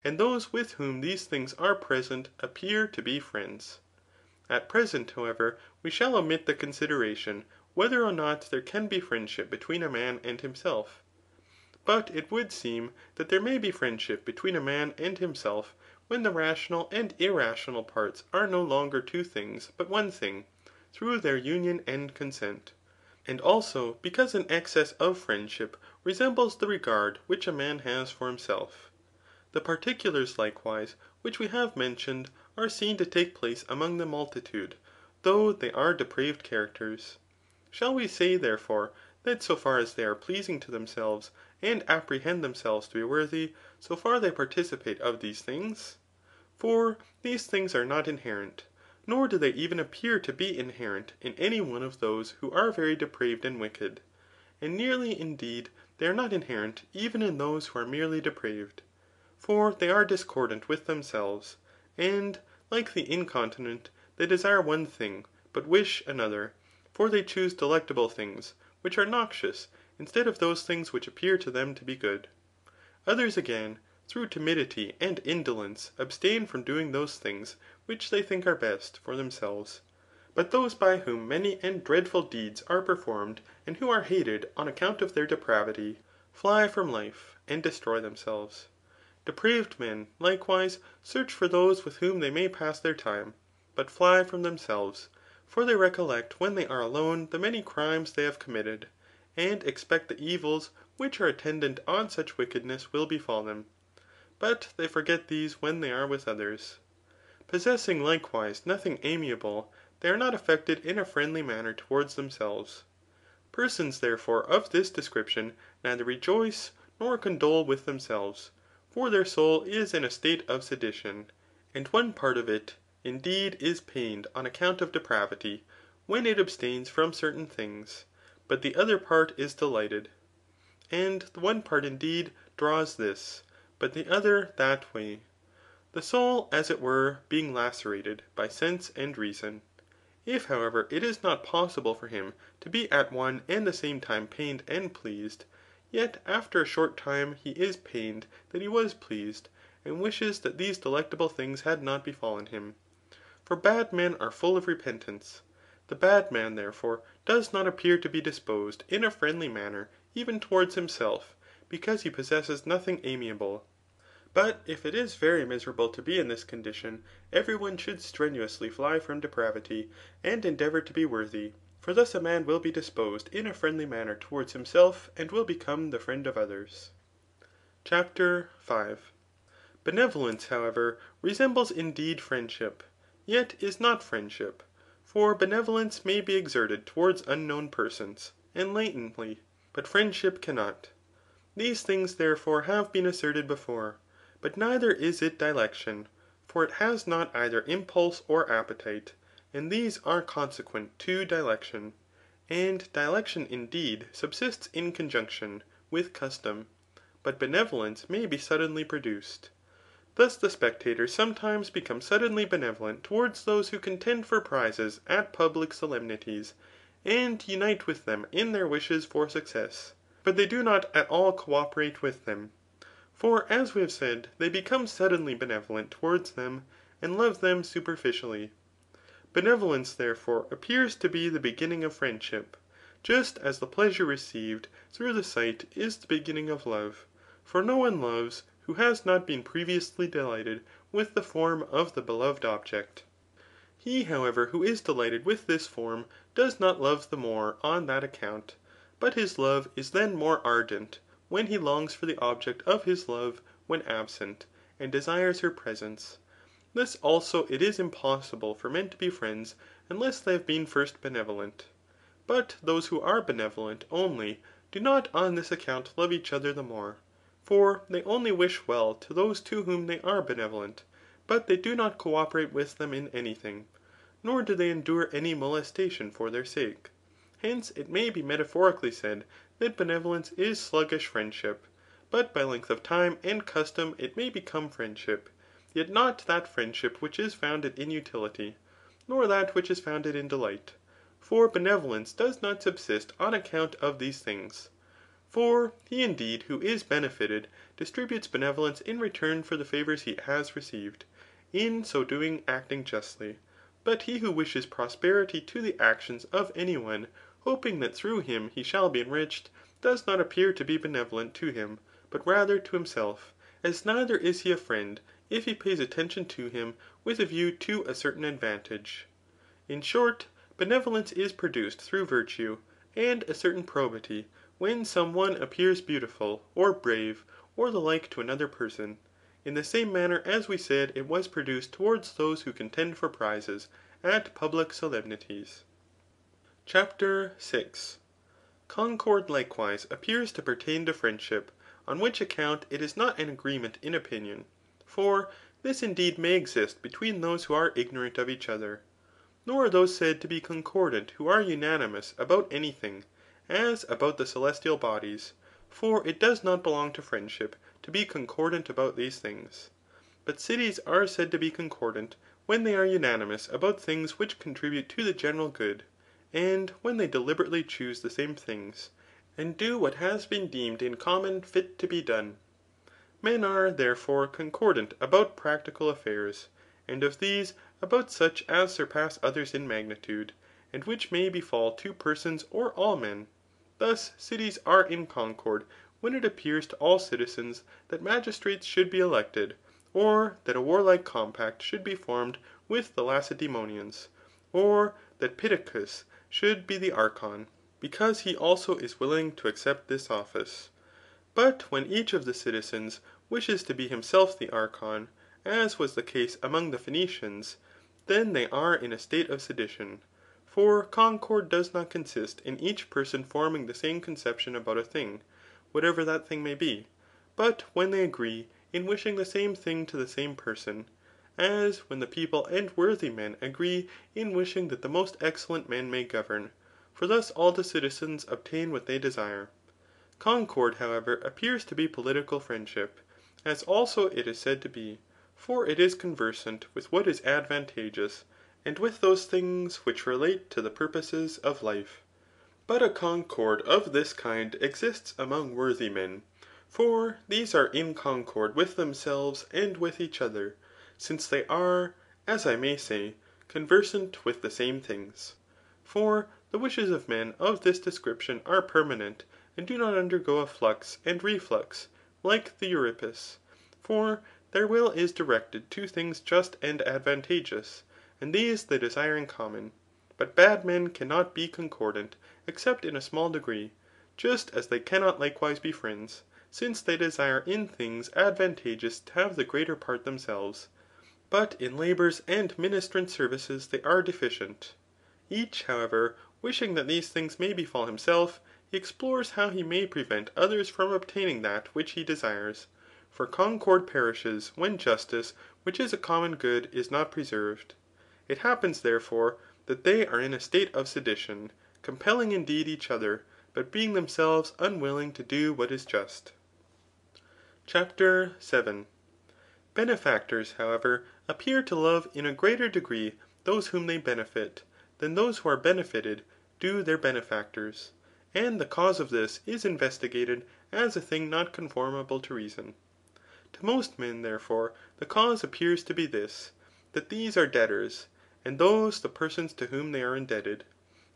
and those with whom these things are present appear to be friends. At present, however, we shall omit the consideration whether or not there can be friendship between a man and himself. But it would seem that there may be friendship between a man and himself, when the rational and irrational parts are no longer two things, but one thing, through their union and consent. And also because an excess of friendship resembles the regard which a man has for himself. The particulars likewise which we have mentioned are seen to take place among the multitude, though they are depraved characters. Shall we say, therefore, that so far as they are pleasing to themselves, and apprehend themselves to be worthy, so far they participate of these things? For these things are not inherent, nor do they even appear to be inherent in any one of those who are very depraved and wicked. And nearly indeed they are not inherent even in those who are merely depraved. For they are discordant with themselves, and, like the incontinent, they desire one thing, but wish another. For they choose delectable things, which are noxious, instead of those things which appear to them to be good. Others again, through timidity and indolence abstain from doing those things which they think are best for themselves. But those by whom many and dreadful deeds are performed, and who are hated on account of their depravity, fly from life, and destroy themselves. Depraved men, likewise, search for those with whom they may pass their time, but fly from themselves. For they recollect when they are alone the many crimes they have committed, and expect the evils which are attendant on such wickedness will befall them. But they forget these when they are with others. Possessing likewise nothing amiable, they are not affected in a friendly manner towards themselves. Persons therefore of this description neither rejoice nor condole with themselves, for their soul is in a state of sedition, and one part of it, indeed, is pained on account of depravity, when it abstains from certain things, but the other part is delighted. And the one part indeed draws this, but the other that way, the soul as it were being lacerated by sense and reason. If however it is not possible for him to be at one and the same time pained and pleased, yet after a short time he is pained that he was pleased, and wishes that these delectable things had not befallen him. For bad men are full of repentance. The bad man, therefore, does not appear to be disposed in a friendly manner even towards himself, because he possesses nothing amiable. But if it is very miserable to be in this condition, every one should strenuously fly from depravity, and endeavour to be worthy. For thus a man will be disposed in a friendly manner towards himself, and will become the friend of others. CHAPTER 5. Benevolence, however, resembles indeed friendship, yet is not friendship. For benevolence may be exerted towards unknown persons, and latently, but friendship cannot. These things therefore have been asserted before. But neither is it dilection, for it has not either impulse or appetite, and these are consequent to dilection. And dilection indeed subsists in conjunction with custom, but benevolence may be suddenly produced. Thus the spectators sometimes become suddenly benevolent towards those who contend for prizes at public solemnities, and unite with them in their wishes for success, but they do not at all co^perate with them. For as we have said, they become suddenly benevolent towards them, and love them superficially. Benevolence, therefore, appears to be the beginning of friendship, just as the pleasure received through the sight is the beginning of love. For no one loves, who has not been previously delighted with the form of the beloved object. He, however, who is delighted with this form, does not love the more on that account, but his love is then more ardent, when he longs for the object of his love when absent, and desires her presence. Thus also it is impossible for men to be friends, unless they have been first benevolent. But those who are benevolent only, do not on this account love each other the more. For they only wish well to those to whom they are benevolent, but they do not co^perate with them in any thing, nor do they endure any molestation for their sake. Hence it may be metaphorically said that benevolence is sluggish friendship, but by length of time and custom it may become friendship, yet not that friendship which is founded in utility, nor that which is founded in delight. For benevolence does not subsist on account of these things. For he indeed who is benefited, distributes benevolence in return for the favours he has received, in so doing acting justly. But he who wishes prosperity to the actions of any one, hoping that through him he shall be enriched, does not appear to be benevolent to him, but rather to himself; as neither is he a friend, if he pays attention to him with a view to a certain advantage. In short, benevolence is produced through virtue, and a certain probity, when some one appears beautiful, or brave, or the like to another person, in the same manner as we said it was produced towards those who contend for prizes at public solemnities. CHAPTER 6. Concord likewise appears to pertain to friendship, on which account it is not an agreement in opinion. For this indeed may exist between those who are ignorant of each other. Nor are those said to be concordant who are unanimous about any thing, as about the celestial bodies ; for it does not belong to friendship to be concordant about these things. But cities are said to be concordant when they are unanimous about things which contribute to the general good, and when they deliberately choose the same things, and do what has been deemed in common fit to be done. Men are, therefore, concordant about practical affairs, and of these about such as surpass others in magnitude, and which may befall to persons or all men. Thus cities are in concord when it appears to all citizens that magistrates should be elected, or that a warlike compact should be formed with the Lacedaemonians, or that Pittacus should be the archon, because he also is willing to accept this office. But when each of the citizens wishes to be himself the archon, as was the case among the Phoenicians, then they are in a state of sedition. For concord does not consist in each person forming the same conception about a thing, whatever that thing may be, but when they agree in wishing the same thing to the same person, as when the people and worthy men agree in wishing that the most excellent men may govern, for thus all the citizens obtain what they desire. Concord, however, appears to be political friendship, as also it is said to be ; for it is conversant with what is advantageous, and with those things which relate to the purposes of life. But a concord of this kind exists among worthy men ; for these are in concord with themselves and with each other, since they are, as I may say, conversant with the same things. For the wishes of men of this description are permanent, and do not undergo a flux and reflux, like the Euripus. For their will is directed to things just and advantageous, and these they desire in common. But bad men cannot be concordant, except in a small degree, just as they cannot likewise be friends, since they desire in things advantageous to have the greater part themselves, but in labours and ministrant services they are deficient. Each, however, wishing that these things may befall himself, he explores how he may prevent others from obtaining that which he desires. For concord perishes when justice, which is a common good, is not preserved. It happens, therefore, that they are in a state of sedition, compelling indeed each other, but being themselves unwilling to do what is just. CHAPTER 7. Benefactors, however, appear to love in a greater degree those whom they benefit, than those who are benefited do their benefactors. And the cause of this is investigated as a thing not conformable to reason. To most men, therefore, the cause appears to be this, that these are debtors, and those the persons to whom they are indebted.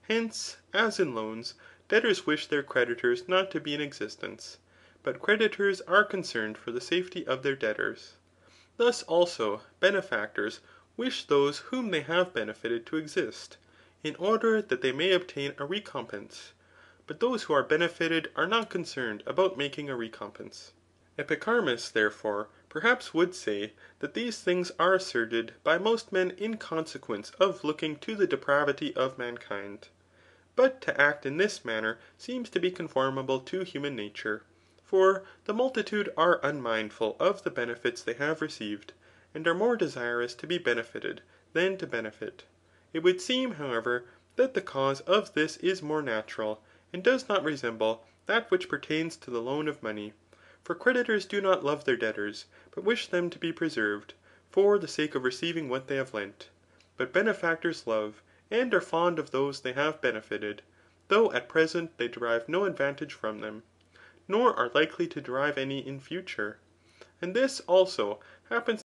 Hence, as in loans, debtors wish their creditors not to be in existence, but creditors are concerned for the safety of their debtors. Thus also benefactors wish those whom they have benefited to exist, in order that they may obtain a recompense. But those who are benefited are not concerned about making a recompense. Epicharmus, therefore, perhaps would say that these things are asserted by most men in consequence of looking to the depravity of mankind. But to act in this manner seems to be conformable to human nature. For the multitude are unmindful of the benefits they have received, and are more desirous to be benefited than to benefit. It would seem, however, that the cause of this is more natural, and does not resemble that which pertains to the loan of money. For creditors do not love their debtors, but wish them to be preserved, for the sake of receiving what they have lent. But benefactors love, and are fond of those they have benefited, though at present they derive no advantage from them. nor are likely to derive any in future. And this, also, happens